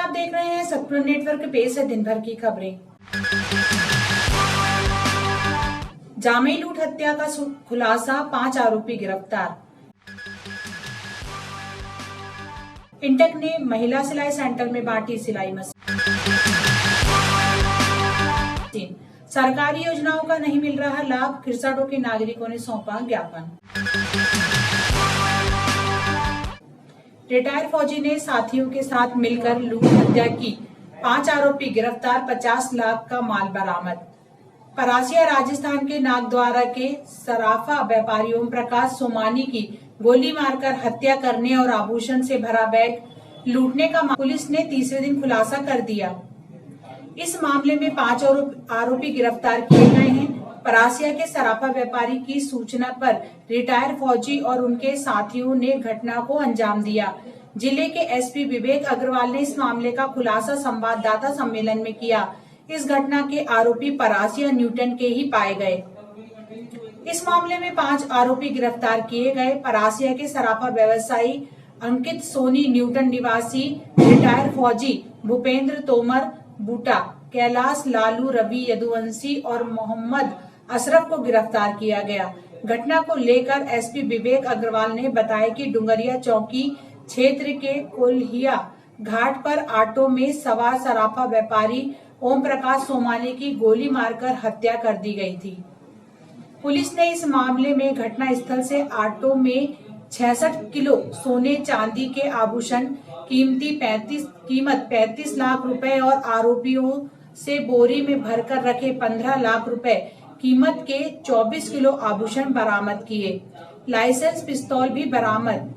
आप देख रहे हैं सतपुर नेटवर्क। पेश है दिन भर की खबरें। जामई लूट हत्या का खुलासा, 5 आरोपी गिरफ्तार। इंटक ने महिला सिलाई सेंटर में बांटी सिलाई मशीन। सरकारी योजनाओं का नहीं मिल रहा लाभ, खिरसाडों के नागरिकों ने सौंपा ज्ञापन। रिटायर्ड फौजी ने साथियों के साथ मिलकर लूट हत्या की, 5 आरोपी गिरफ्तार, 50 लाख का माल बरामद। परासिया राजस्थान के नागद्वारा के सराफा व्यापारी ओम प्रकाश सोमानी की गोली मारकर हत्या करने और आभूषण से भरा बैग लूटने का पुलिस ने तीसरे दिन खुलासा कर दिया। इस मामले में 5 आरोपी गिरफ्तार किए गए हैं। परासिया के सराफा व्यापारी की सूचना पर रिटायर्ड फौजी और उनके साथियों ने घटना को अंजाम दिया। जिले के एसपी विवेक अग्रवाल ने इस मामले का खुलासा संवाददाता सम्मेलन में किया। इस घटना के आरोपी परासिया न्यूटन के ही पाए गए। इस मामले में 5 आरोपी गिरफ्तार किए गए। परासिया के सराफा व्यवसायी अंकित सोनी न्यूटन निवासी रिटायर्ड फौजी भूपेंद्र तोमर बूटा, कैलाश लालू रवि यदुवंशी और मोहम्मद अशरफ को गिरफ्तार किया गया। घटना को लेकर एसपी विवेक अग्रवाल ने बताया कि डुंगरिया चौकी क्षेत्र के कोल्हिया घाट पर ऑटो में सवार सराफा व्यापारी ओम प्रकाश सोमानी की गोली मारकर हत्या कर दी गई थी। पुलिस ने इस मामले में घटना स्थल से ऑटो में 66 किलो सोने चांदी के आभूषण कीमत 35 लाख रुपए और आरोपियों से बोरी में भरकर रखे 15 लाख रुपए कीमत के 24 किलो आभूषण बरामद किए। लाइसेंस पिस्तौल भी बरामद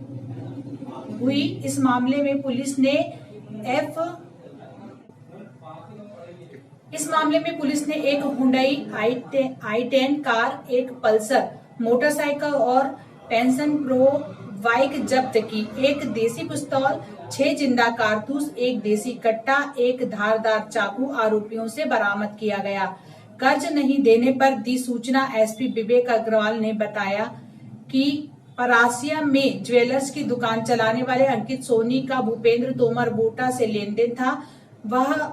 हुई। इस मामले में पुलिस ने एक हुंडई i10 कार, एक पल्सर मोटरसाइकिल और पेंशन प्रो बाइक जब्त की। एक देसी पिस्तौल, 6 जिंदा कारतूस, एक देसी कट्टा, एक धारदार चाकू आरोपियों से बरामद किया गया। कर्ज नहीं देने पर दी सूचना एसपी विवेक अग्रवाल ने बताया कि परासिया में ज्वेलर्स की दुकान चलाने वाले अंकित सोनी का भूपेंद्र तोमर बोटा से लेन देन था। वह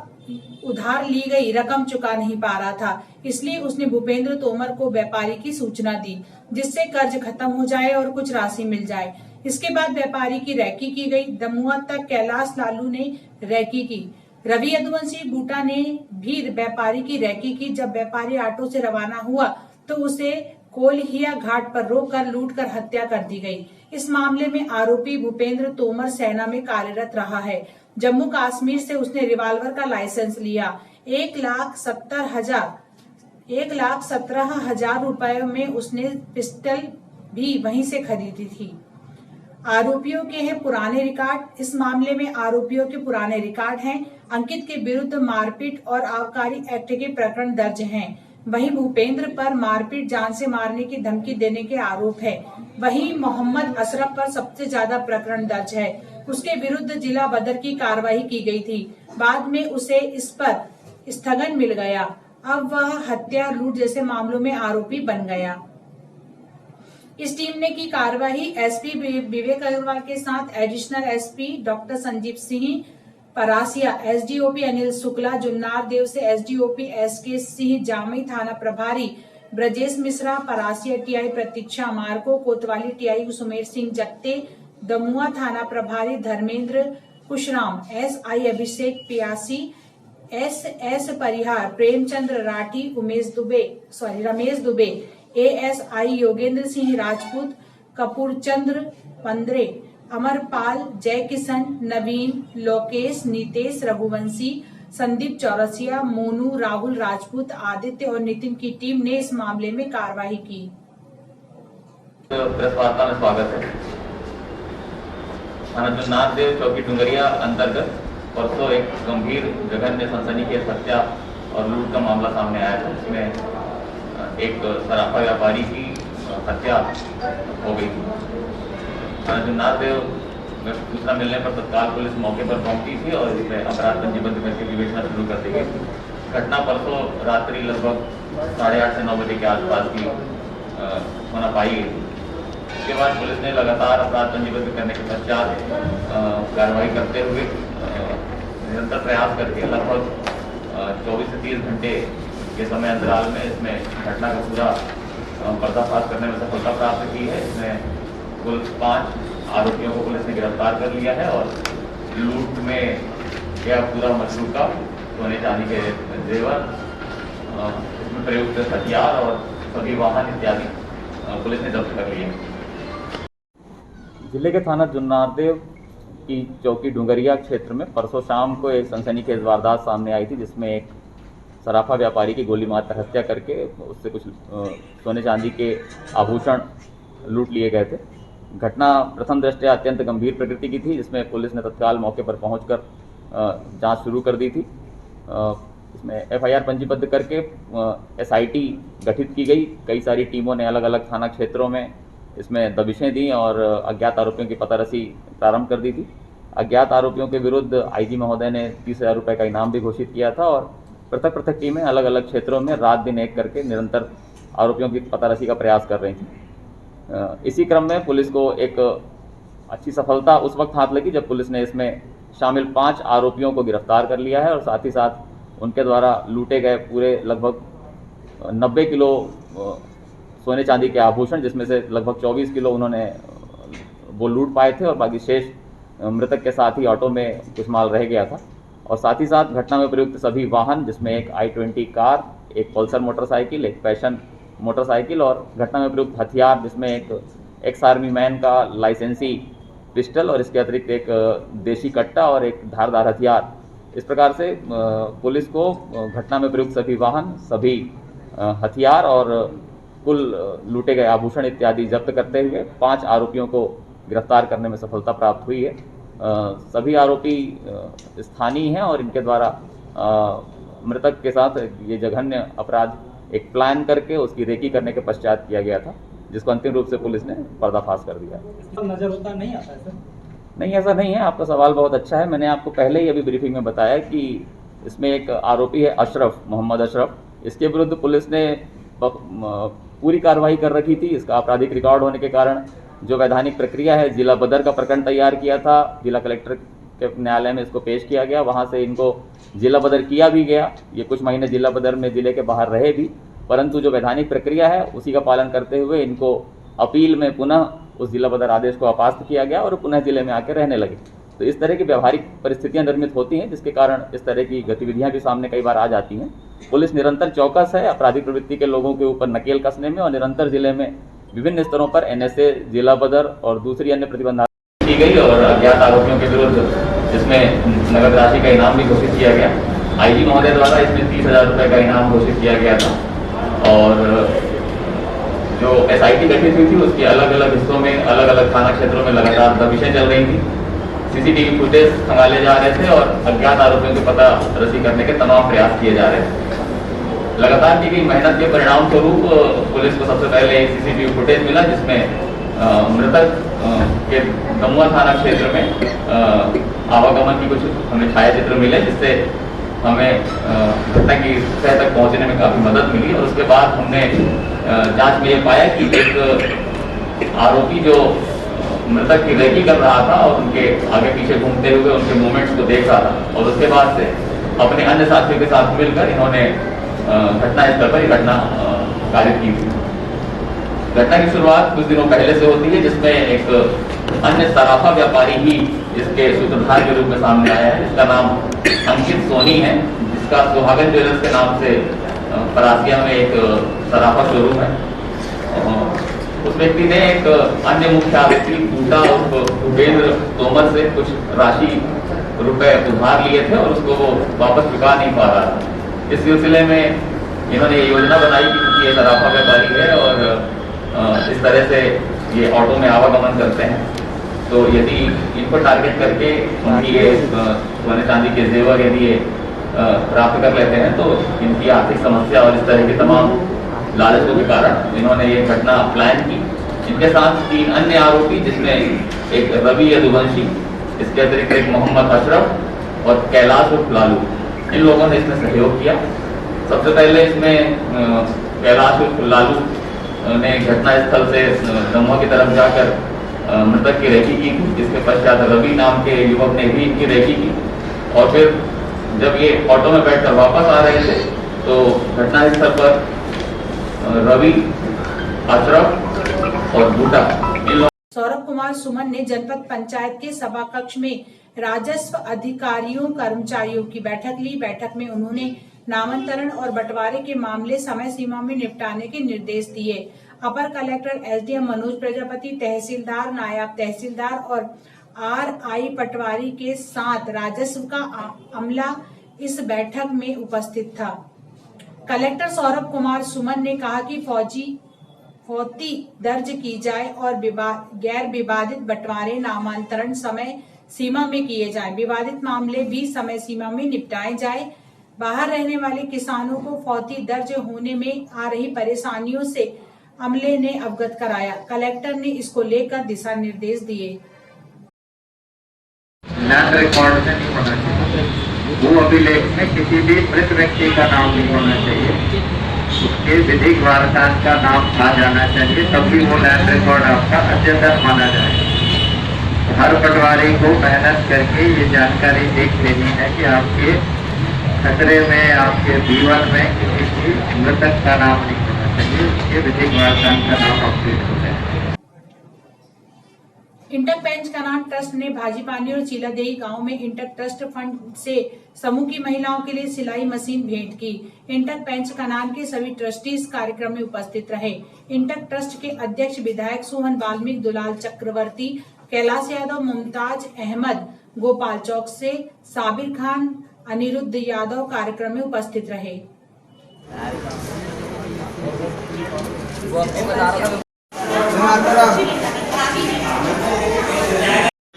उधार ली गई रकम चुका नहीं पा रहा था, इसलिए उसने भूपेंद्र तोमर को व्यापारी की सूचना दी जिससे कर्ज खत्म हो जाए और कुछ राशि मिल जाए। इसके बाद व्यापारी की रैकी की गई। दमुआ तक कैलाश लालू ने रैकी की। रवि यदुवंशी बूटा ने भी व्यापारी की रैकी की। जब व्यापारी ऑटो से रवाना हुआ तो उसे कोल्हिया घाट पर रोककर लूटकर हत्या कर दी गई। इस मामले में आरोपी भूपेंद्र तोमर सेना में कार्यरत रहा है। जम्मू कश्मीर से उसने रिवाल्वर का लाइसेंस लिया। 1,17,000 रुपए में उसने पिस्टल भी वहीं से खरीदी थी। आरोपियों के हैं पुराने रिकॉर्ड। इस मामले में आरोपियों के पुराने रिकॉर्ड हैं। अंकित के विरुद्ध मारपीट और आबकारी एक्ट के प्रकरण दर्ज हैं। वहीं भूपेंद्र पर मारपीट, जान से मारने की धमकी देने के आरोप है। वहीं मोहम्मद अशरफ पर सबसे ज्यादा प्रकरण दर्ज है। उसके विरुद्ध जिला बदर की कार्रवाई की गई थी। बाद में उसे इस पर स्थगन मिल गया। अब वह हत्या, लूट जैसे मामलों में आरोपी बन गया। इस टीम ने की कार्रवाई। एसपी विवेक अग्रवाल के साथ additional SP doctor Sanjeev Singh Parasia, SDOP Anil Shukla, Junnardeo से एसडीओपी एसके सिंह, जामई थाना प्रभारी ब्रजेश मिश्रा, परासिया टीआई प्रतीक्षा मार्को, कोतवाली टीआई सुमेर सिंह जगते, दमुआ थाना प्रभारी Dharmendra Kushram, SI Abhishek Piyasi, S Parihar Premchandra Rathi, Ramesh Dubey, ASI Yogendra Singh Rajput, Kapoorchandra Pandre, Amarpal, Jai Kishan, नवीन, लोकेश, नीतेश, रघुवंशी, संदीप चौरसिया, मोनू, राहुल राजपूत, आदित्य और नितिन की टीम ने इस मामले में कार्रवाई की। प्रेस वार्ता में स्वागत है। थाना जुन्नार देव चौकी डुंगरिया अंतर्गत परसों एक गंभीर जघन्य सनसनीखेज हत्या और लूट का मामला सामने आया था। इसमें एक सराफा व्यापारी की हत्या हो गई थी। थाना जुन्नार देव में सूचना मिलने पर तत्काल पुलिस मौके पर पहुंची थी और इसमें अपराध पंजीबद्ध करके विवेचना शुरू कर दी गई। घटना परसों रात्रि लगभग 8:30 से 9 बजे के आसपास की होना पाई गई। इसके बाद पुलिस ने लगातार अपराध पंजीबद्ध करने के पश्चात कार्रवाई करते हुए निरंतर प्रयास करके लगभग 24 से 30 घंटे के समय अंतराल में इसमें घटना का पूरा पर्दाफाश करने में सफलता प्राप्त की है। इसमें कुल 5 आरोपियों को पुलिस ने गिरफ्तार कर लिया है और लूट में यह पूरा मशरूका सोने चांदी के जेवर, इसमें प्रयुक्त हथियार और सभी वाहन इत्यादि पुलिस ने जब्त कर लिए। जिले के थाना जुन्नारदेव की चौकी डुंगरिया क्षेत्र में परसों शाम को एक सनसनीखेज वारदात सामने आई थी, जिसमें एक सराफा व्यापारी की गोली मारकर हत्या करके उससे कुछ सोने चांदी के आभूषण लूट लिए गए थे। घटना प्रथम दृष्टया अत्यंत गंभीर प्रकृति की थी, जिसमें पुलिस ने तत्काल मौके पर पहुंचकर जांच शुरू कर दी थी। इसमें एफआईआर पंजीबद्ध करके एसआईटी गठित की गई। कई सारी टीमों ने अलग अलग थाना क्षेत्रों में इसमें दबिशें दी और अज्ञात आरोपियों की पतारसी प्रारंभ कर दी थी। अज्ञात आरोपियों के विरुद्ध आईजी महोदय ने 30,000 रुपये का इनाम भी घोषित किया था और पृथक पृथक टीमें अलग अलग क्षेत्रों में रात दिन एक करके निरंतर आरोपियों की पतारसी का प्रयास कर रही थी। इसी क्रम में पुलिस को एक अच्छी सफलता उस वक्त हाथ लगी जब पुलिस ने इसमें शामिल 5 आरोपियों को गिरफ्तार कर लिया है और साथ ही साथ उनके द्वारा लूटे गए पूरे लगभग 90 किलो सोने चांदी के आभूषण, जिसमें से लगभग 24 किलो उन्होंने वो लूट पाए थे और बाकी शेष मृतक के साथ ही ऑटो में कुछ माल रह गया था। और साथ ही साथ घटना में प्रयुक्त सभी वाहन, जिसमें एक i20 कार, एक पल्सर मोटरसाइकिल, एक पैशन मोटरसाइकिल और घटना में प्रयुक्त हथियार, जिसमें एक एक्स आर्मी मैन का लाइसेंसी पिस्टल और इसके अतिरिक्त एक देशी कट्टा और एक धारदार हथियार। इस प्रकार से पुलिस को घटना में प्रयुक्त सभी वाहन, सभी हथियार और कुल लूटे गए आभूषण इत्यादि जब्त करते हुए 5 आरोपियों को गिरफ्तार करने में सफलता प्राप्त हुई है। सभी आरोपी स्थानीय हैं और इनके द्वारा मृतक के साथ ये जघन्य अपराध एक प्लान करके उसकी रेकी करने के पश्चात किया गया था, जिसको अंतिम रूप से पुलिस ने पर्दाफाश कर दिया। नजर होता नहीं आता है सर? नहीं, ऐसा नहीं है। आपका सवाल बहुत अच्छा है। मैंने आपको पहले ही अभी ब्रीफिंग में बताया कि इसमें एक आरोपी है अशरफ, मोहम्मद अशरफ। इसके विरुद्ध पुलिस ने पूरी कार्रवाई कर रखी थी। इसका आपराधिक रिकॉर्ड होने के कारण जो वैधानिक प्रक्रिया है, जिला बदर का प्रकरण तैयार किया था, जिला कलेक्टर के न्यायालय में इसको पेश किया गया, वहां से इनको जिला बदर किया भी गया। ये कुछ महीने जिला बदर में जिले के बाहर रहे भी, परंतु जो वैधानिक प्रक्रिया है उसी का पालन करते हुए इनको अपील में पुनः उस जिला बदर आदेश को अपास्त किया गया और पुनः जिले में आकर रहने लगे। तो इस तरह की व्यवहारिक परिस्थितियां निर्मित होती हैं, जिसके कारण इस तरह की गतिविधियां भी सामने कई बार आ जाती हैं। पुलिस निरंतर चौकस है आपराधिक प्रवृत्ति के लोगों के ऊपर नकेल कसने में और निरंतर जिले में विभिन्न स्तरों पर NSA, जिला बदर और दूसरी अन्य प्रतिबंधात्मक की गई और अज्ञात आरोपियों के विरुद्ध इसमें नगद राशि का इनाम भी घोषित किया गया। आईजी महोदय द्वारा इसमें 30,000 रुपये का इनाम घोषित किया गया था और जो SIT गठित हुई थी उसके अलग अलग हिस्सों में, अलग अलग थाना क्षेत्रों में लगातार दबिशें चल रही थी। CCTV फुटेज खंगाले जा रहे थे और अज्ञात आरोपियों को पता रसी करने के तमाम प्रयास किए जा रहे थे। लगातार की गई मेहनत के परिणाम स्वरूप पुलिस को सबसे पहले CCTV फुटेज मिला, जिसमें मृतक के दमुआ थाना क्षेत्र में आवागमन की कुछ हमें छायाचित्र मिले, जिससे हमें घटना की सतह तक पहुंचने में काफ़ी मदद मिली। और उसके बाद हमने जांच में ये पाया कि एक आरोपी जो मृतक की रेकी कर रहा था और उनके आगे पीछे घूमते हुए उनके मूवमेंट्स को देख रहा था और उसके बाद से अपने अन्य साथियों के साथ मिलकर इन्होंने घटना स्थल पर घटना कारित की थी। घटना की शुरुआत कुछ दिनों पहले से होती है, जिसमें एक अन्य सराफा व्यापारी ही इसके सूत्रधार के रूप में सामने आया है, जिसका नाम अंकित सोनी है, जिसका सुहागन ज्वेलर्स के नाम से परासिया में एक सराफा शोरूम है। उस व्यक्ति ने एक अन्य मुख्य आरोपी बूटा उर्फ भूपेंद्र तोमर से कुछ राशि रुपए उधार लिए थे और उसको वो वापस चुका नहीं पा रहा था। इस सिलसिले में इन्होंने ये योजना बनाई कि क्योंकि ये सराफा व्यापारी है और इस तरह से ये ऑटो में आवागमन करते हैं, तो यदि इनको टारगेट करके उनकी ये सोने चांदी के जेवर यदि ये प्राप्त कर लेते हैं तो इनकी आर्थिक समस्या और इस तरह के तमाम लालचों के कारण इन्होंने ये घटना प्लान की। इनके साथ 3 अन्य आरोपी, जिसमें एक रवि यदुवंशी, इसके अतिरिक्त एक मोहम्मद अशरफ और कैलाश उर्फ लालू, इन लोगों ने इसमें सहयोग किया। सबसे पहले इसमें कैलाश उर्फ लालू ने घटनास्थल से दमुआ की तरफ जाकर मृतक की रेकी की थी। इसके पश्चात रवि नाम के युवक ने भी इनकी रेकी की और फिर जब ये ऑटो में बैठकर वापस आ रहे थे तो घटनास्थल पर रवि, अशरफ और बूटा इन सौरभ कुमार सुमन ने जनपद पंचायत के सभा कक्ष में राजस्व अधिकारियों कर्मचारियों की बैठक ली। बैठक में उन्होंने नामांतरण और बंटवारे के मामले समय सीमा में निपटाने के निर्देश दिए। अपर कलेक्टर एसडीएम मनोज प्रजापति, तहसीलदार, नायब तहसीलदार और आरआई पटवारी के साथ राजस्व का अमला इस बैठक में उपस्थित था। कलेक्टर सौरभ कुमार सुमन ने कहा कि फौती दर्ज की जाए और गैर विवादित बंटवारे नामांतरण समय सीमा में किए जाए। विवादित मामले भी समय सीमा में निपटाए जाए। बाहर रहने वाले किसानों को फौती दर्ज होने में आ रही परेशानियों से अमले ने अवगत कराया। कलेक्टर ने इसको लेकर दिशा निर्देश दिए। लैंड रिकॉर्ड में नहीं होना चाहिए, वो अभिलेख में किसी भी मृत व्यक्ति का नाम नहीं होना चाहिए, उसके विधिक वारसात का नाम आ जाना चाहिए, तभी वो लैंड रिकॉर्ड आपका अद्यतन माना जाए। हर पटवारी को मेहनत करके ये जानकारी देख लेनी है कि आपके खतरे में, आपके जीवन में किसी की मृतक का नाम नहीं होना चाहिए, उसके विधिक वारसात का नाम अपडेट हो जाए। इंटक बेंच कनान ट्रस्ट ने भाजीपानी और चीलादेही गांव में इंटक ट्रस्ट फंड से समूह की महिलाओं के लिए सिलाई मशीन भेंट की। इंटक बेंच कनान के सभी ट्रस्टी इस कार्यक्रम में उपस्थित रहे। इंटक ट्रस्ट के अध्यक्ष विधायक सोहन वाल्मीकि, दुलाल चक्रवर्ती, कैलाश यादव, मुमताज अहमद, गोपाल चौक से साबिर खान, अनिरुद्ध यादव कार्यक्रम में उपस्थित रहे।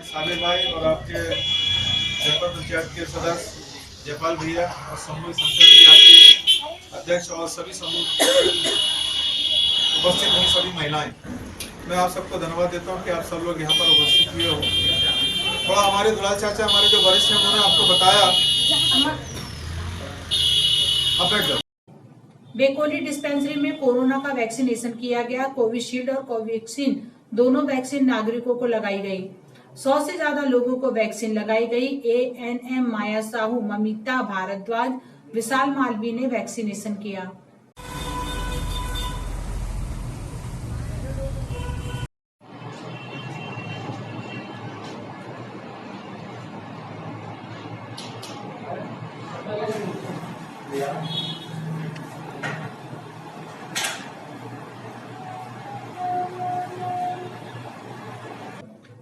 साबिर भाई और आपके जनपद पंचायत के सदस्य जयपाल भैया और समूह संसद की आपके अध्यक्ष और सभी समूह उपस्थित हुई सभी महिलाएं, मैं आप सबको धन्यवाद देता हूं कि आप सब लोग यहाँ पर उपस्थित हुए हो। थोड़ा हमारे दुलाल चाचा, हमारे जो वरिष्ठ हैं, उन्होंने आपको बताया। बेकोली डिस्पेंसरी में कोरोना का वैक्सीनेशन किया गया। कोविशील्ड और कोवैक्सीन दोनों वैक्सीन नागरिकों को लगाई गई। 100 से ज्यादा लोगों को वैक्सीन लगाई गई। ANM माया साहू, ममिता भारद्वाज, विशाल मालवी ने वैक्सीनेशन किया।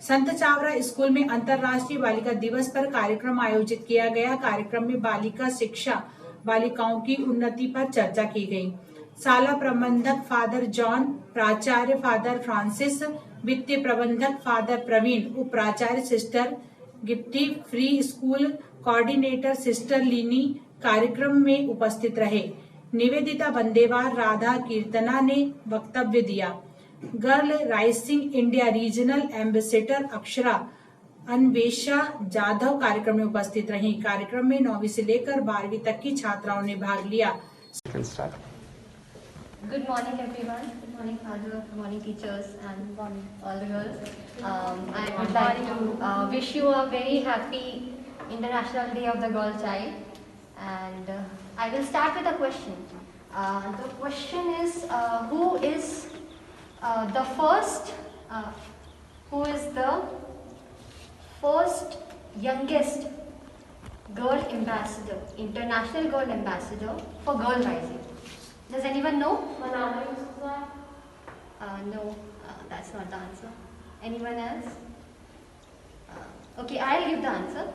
संत चावरा स्कूल में अंतर्राष्ट्रीय बालिका दिवस पर कार्यक्रम आयोजित किया गया। कार्यक्रम में बालिका शिक्षा, बालिकाओं की उन्नति पर चर्चा की गई। शाला प्रबंधक फादर जॉन, प्राचार्य फादर फ्रांसिस, वित्तीय प्रबंधक फादर प्रवीण, उप प्राचार्य sister Gifty, free school coordinator sister Leeni कार्यक्रम में उपस्थित रहे। निवेदिता बंदेवार, राधा कीर्तना ने वक्तव्य दिया। Girl rising India regional ambassador Akshara Anvesha Jadhav कार्यक्रम में उपस्थित रहीं। कार्यक्रम में 9वीं से लेकर 12वीं तक की छात्राओं ने भाग लिया। Good morning everyone. Good morning father, good morning teachers and good morning all the girls. I would like to wish you a very happy International Day of the Girl Child. And I will start with a question. The question is who is the first youngest girl ambassador, international girl ambassador for Girl Rising? Does anyone know? Manana Yousafzai? No, that's not the answer. Anyone else? Okay, I'll give the answer.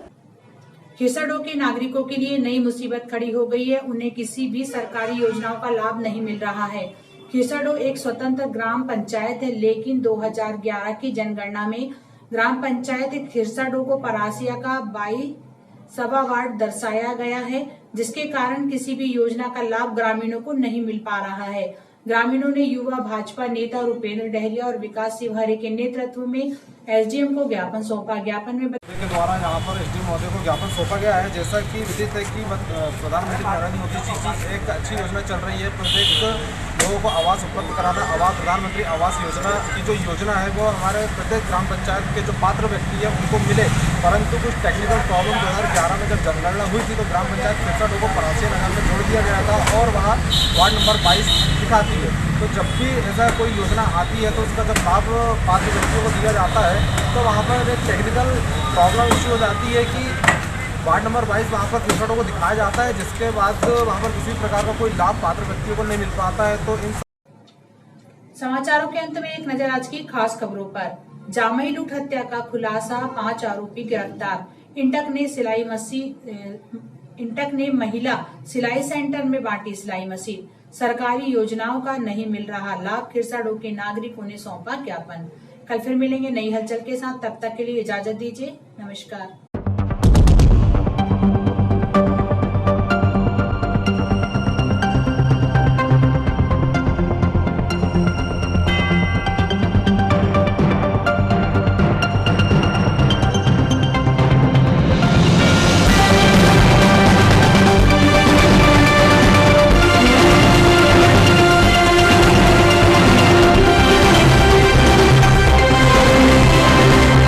खिसड़ों के नागरिकों के लिए नई मुसीबत खड़ी हो गई है। उन्हें किसी भी सरकारी योजनाओं का लाभ नहीं मिल रहा है। खिसड़ो एक स्वतंत्र ग्राम पंचायत है, लेकिन 2011 की जनगणना में ग्राम पंचायत खिसड़ो को परासिया का 22वां वार्ड दर्शाया गया है, जिसके कारण किसी भी योजना का लाभ ग्रामीणों को नहीं मिल पा रहा है। ग्रामीणों ने युवा भाजपा नेता रुपेंद्र डहरिया और विकास शिवहरे के नेतृत्व में एसडीएम को ज्ञापन सौंपा। ज्ञापन में के द्वारा यहाँ पर एसडीएम महोदय को ज्ञापन सौंपा गया है। जैसा कि विदित है कि प्रधानमंत्री नरेंद्र मोदी जी की एक अच्छी योजना चल रही है, प्रत्येक लोगों को आवास उपलब्ध कराना। प्रधानमंत्री आवास योजना की जो योजना है वो हमारे प्रत्येक ग्राम पंचायत के जो पात्र व्यक्ति है उनको मिले, परंतु कुछ टेक्निकल प्रॉब्लम 2011 में जब जनगणना हुई थी तो ग्राम पंचायत खिरसठ को परासिया नगर में जोड़ दिया गया था और वहाँ वार्ड नंबर 22 दिखाती है। तो जब भी ऐसा कोई योजना आती है तो उसका जब लाभ पात्र व्यक्तियों को दिया जाता है तो वहाँ पर एक टेक्निकल प्रॉब्लम इश्यू हो जाती है कि वार्ड नंबर 22 वहाँ पर खिरसठों को दिखाया जाता है, जिसके बाद वहाँ पर किसी प्रकार का कोई लाभ पात्र व्यक्तियों को नहीं मिल पाता है। तो इन समाचारों के अंत में एक नजर आज की खास खबरों पर। जामई लूट हत्या का खुलासा, 5 आरोपी गिरफ्तार। इंटक ने महिला सिलाई सेंटर में बांटी सिलाई मशीन। सरकारी योजनाओं का नहीं मिल रहा लाभ, खिरसठों के नागरिकों ने सौंपा ज्ञापन। कल फिर मिलेंगे नई हलचल के साथ, तब तक के लिए इजाजत दीजिए, नमस्कार।